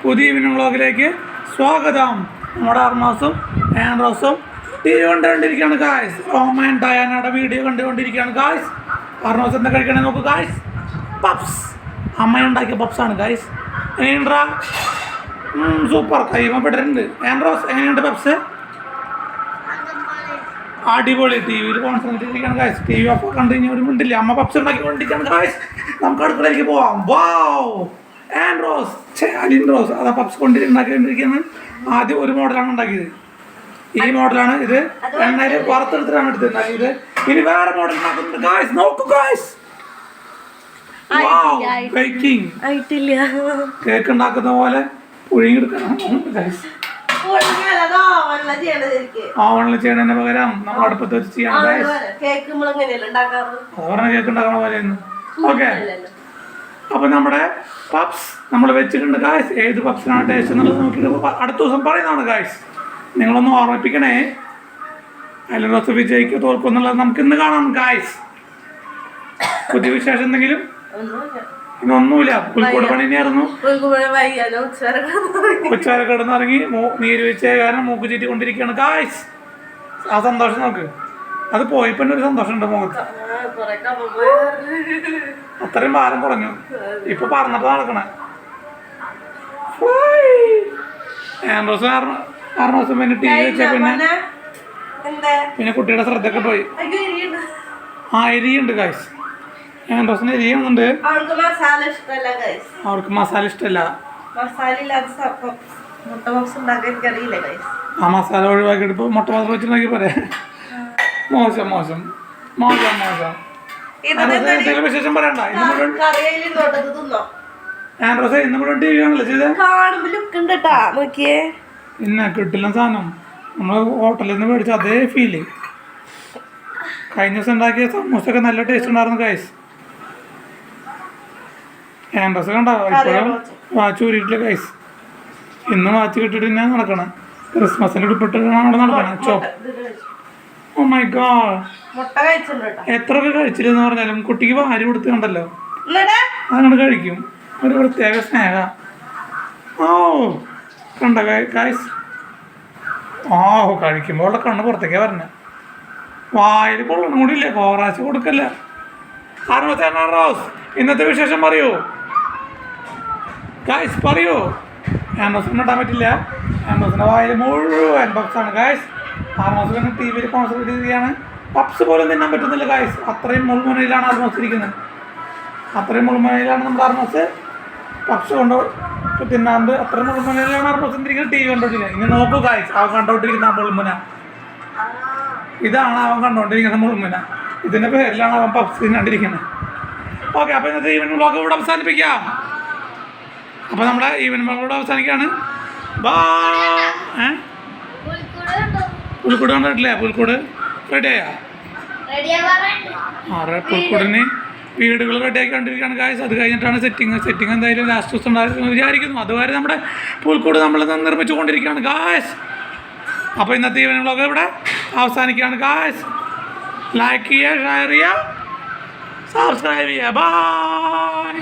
പുതിയ ഈവനിംഗ് വ്ളോഗിലേക്ക് സ്വാഗതം. നമ്മുടെ അർമാസും ആൻഡ്രോസും ടി വി കണ്ടുകൊണ്ടിരിക്കുകയാണ് ഗായ്സ്. റോമ ആൻഡ് ഡയാനയുടെ വീഡിയോ കണ്ടുകൊണ്ടിരിക്കുകയാണ് ഗായ്സ്. അർമാസ് എന്താ കഴിക്കണേ നോക്കൂ ഗായ്സ്. പപ്സ്, അമ്മയുണ്ടാക്കിയ പപ്സാണ് ഗായ്സ്. എങ്ങനെയുണ്ടാ? സൂപ്പർ, കൈമപ്പെട്ടിട്ടുണ്ട്. ആൻഡ്രോസ് എങ്ങനെയുണ്ട് പപ്സ്? അടിപൊളി. ടി വിയിൽ കോൺസെൻട്രേറ്റ് ചെയ്തിരിക്കുകയാണ് ഗായ്സ്. ടി വി ഓഫ് കണ്ടു കഴിഞ്ഞാൽ ഒരു മിണ്ടില്ല. അമ്മ പപ്സ് ഉണ്ടാക്കിക്കൊണ്ടിരിക്കുകയാണ് ഗായ്സ്. നമുക്ക് അടുക്കളയിലേക്ക് പോവാം. വാവ്, ആൻഡ്രോസ് അലിൻഡ്രോസ് അതാ പപ്സ് ഉണ്ടാക്കിക്കൊണ്ടിരിക്കുന്നത്. ആദ്യം ഒരു മോഡലാണ് ഉണ്ടാക്കിയത്. ഈ മോഡലാണ് ഇത്. എണ്ണയിൽ വറുത്തെടുത്തിട്ടാണ് എടുത്തിട്ടുണ്ടാക്കിയത്. ഇനി വേറെ മോഡൽ ഉണ്ടാക്കുന്നുണ്ട് ഗായ്സ്. നോക്കൂ ഗായ്സ്. കേക്ക് ഉണ്ടാക്കുന്ന പോലെ പുഴുങ്ങിയെടുക്കണം ഗായ്സ്. ഓവണിൽ ചെയ്യണതിന് പകരം നമ്മൾ അടുപ്പത്ത് വെച്ച് ചെയ്യണം ഗായ്സ്. കേക്ക് ഉണ്ടാക്കണ പോലെ. ഓക്കെ, അപ്പൊ നമ്മുടെ പപ്സ് നമ്മൾ വെച്ചിട്ടുണ്ട് ഗായ്സ്. ഏത് പപ്സിനാണ് ടേസ്റ്റ് എന്നുള്ളത് നോക്കിയിട്ട് അടുത്ത ദിവസം പറയുന്നതാണ് ഗായ്സ്. നിങ്ങളൊന്ന് ഓർമ്മിപ്പിക്കണേ. അതിൽ റോസ് വിജയിക്കോ തോൽക്കോ എന്നുള്ളത് നമുക്ക് ഇന്ന് കാണാം ഗായ്സ്. പുതിയ വിശേഷം എന്തെങ്കിലും? ഇന്നൊന്നുമില്ല. പുൽക്കൂട് പണി തന്നെയായിരുന്നു. ഉച്ചവരെ കിടന്നിറങ്ങി നീര് വെച്ച കാരണം മൂക്ക് ചീറ്റി കൊണ്ടിരിക്കുകയാണ് ഗായ്സ്. ആ സന്തോഷം നോക്ക്. അത് പോയപ്പോ ഒരു സന്തോഷമുണ്ട് മുഖത്ത്. അത്രയും ഭാരം കുറഞ്ഞു. ഇപ്പൊ പറഞ്ഞിട്ട് നടക്കണേ. ആറ് പിന്നെ ടി വി വെച്ചാൽ പിന്നെ കുട്ടിയുടെ ശ്രദ്ധയൊക്കെ പോയി. എരിയുണ്ട് ഗായ്സ്. ആൻഡ്രോസിന് എരിയുന്നുണ്ട്. അവർക്ക് മസാല ഇഷ്ടമല്ല. ആ മസാല ഒഴിവാക്കിയിട്ട് ഇപ്പൊ മുട്ട മാത്രം വെച്ചിട്ടുണ്ടെങ്കിൽ പറയാം. മോശം മോശം മോശം മോശം. വിശേഷം പറയണ്ട. ആൻഡ്രോസ് ഇന്ന് മുഴുവൻ ടി വി ആണല്ലോ ചെയ്തത്. പിന്നെ കിട്ടില്ല സാധനം. നമ്മൾ ഹോട്ടലിൽ നിന്ന് മേടിച്ച അതേ ഫീല്. കഴിഞ്ഞ ദിവസം ഉണ്ടാക്കിയ സമൂസൊക്കെ നല്ല ടേസ്റ്റ് ഉണ്ടായിരുന്നു ഗൈസ്. ആൻഡ്രോസ് കണ്ടോ ഇപ്പോഴും വാച്ച് ഊരിയിട്ടില്ല ഗൈസ്. ഇന്ന് വാച്ച് കിട്ടിയിട്ട് ഞാൻ നടക്കണം. ക്രിസ്മസിന് ഉടുപ്പിട്ടാണ് അവിടെ നടക്കണം. ചോപ്പ്. ഓ മൈ ഗോഡ്, എത്രയൊക്കെ കഴിച്ചില്ലെന്ന് പറഞ്ഞാലും കുട്ടിക്ക് വാരി കൊടുത്ത് കണ്ടല്ലോ അതങ്ങോട്ട് കഴിക്കും. ഒരു പ്രത്യേക സ്നേഹ. ഓ കണ്ട ഗൈസ്. ഓ കഴിക്കുമ്പോൾ ഉള്ള കണ്ണ് പുറത്തേക്കാ പറഞ്ഞ. വായിൽ കൊള്ളണം കൂടി ഇല്ലേ. കോറാച്ച് കൊടുക്കല്ല. റോസ് ഇന്നത്തെ വിശേഷം പറയൂ ഗൈസ്, പറയൂ. ആൻഡ്രോസിന് ഇടാൻ പറ്റില്ല. ആൻഡ്രോസിന്റെ വായിൽ മുഴുവൻ പപ്സാണ് ഗൈസ്. ആർമോസ് പിന്നെ ടി വിയിൽ കോൺസെൻട്രേറ്റ് ചെയ്യുകയാണ്. പപ്സ് പോലും തിന്നാൻ പറ്റുന്നില്ല ഗൈസ്. അത്രയും മുൾമുനയിലാണ് ആർമോസ് ഇരിക്കുന്നത്. അത്രയും മുൾമുനയിലാണ് നമ്മുടെ ആർമോസ് പപ്സ് കൊണ്ട് തിന്നാണ്ട്. അത്രയും മുൾമുനയിലാണ് ആർമോസ് ഇരിക്കുന്നത്. ടി വി കണ്ടോണ്ടിരിക്കുന്നത്. ഇനി നോക്കൂ ഗൈസ്, അവൻ കണ്ടോണ്ടിരിക്കുന്ന ആ മുൾമുന. ഇതാണ് അവൻ കണ്ടോണ്ടിരിക്കുന്ന മുൾമുന. ഇതിന്റെ പേരിലാണ് അവൻ പപ്സ് തിന്നാണ്ടിരിക്കുന്നത്. ഓക്കെ, അപ്പൊ ഇന്നത്തെ ഈവനിംഗ് വ്ളോഗ് ഇവിടെ അവസാനിപ്പിക്കാം. അപ്പൊ നമ്മുടെ ഈവനിംഗ് വ്ളോഗ് ഇവിടെ അവസാനിക്കുകയാണ്. പുൽക്കൂട് കണ്ടിട്ടില്ലേ? പുൽക്കൂട് റെഡിയാ? പുൽക്കൂടിന് വീടുകൾ റെഡിയാക്കി കണ്ടിരിക്കുകയാണ് ഗായ്സ്. അത് കഴിഞ്ഞിട്ടാണ് സെറ്റിംഗ് എന്തായാലും ലാസ്റ്റ് ദിവസം ഉണ്ടാകുമെന്ന് വിചാരിക്കുന്നു. അതുവരെ നമ്മുടെ പുൽക്കൂട് നമ്മൾ നിർമ്മിച്ചു കൊണ്ടിരിക്കുകയാണ് ഗായ്സ്. അപ്പോൾ ഇന്നത്തെ ഈവനിംഗ് വ്ളോഗ് ഇവിടെ അവസാനിക്കുകയാണ് ഗായ്സ്. ലൈക്ക് ചെയ്യുക, ഷെയർ ചെയ്യുക, സബ്സ്ക്രൈബ് ചെയ്യുക. ബൈ.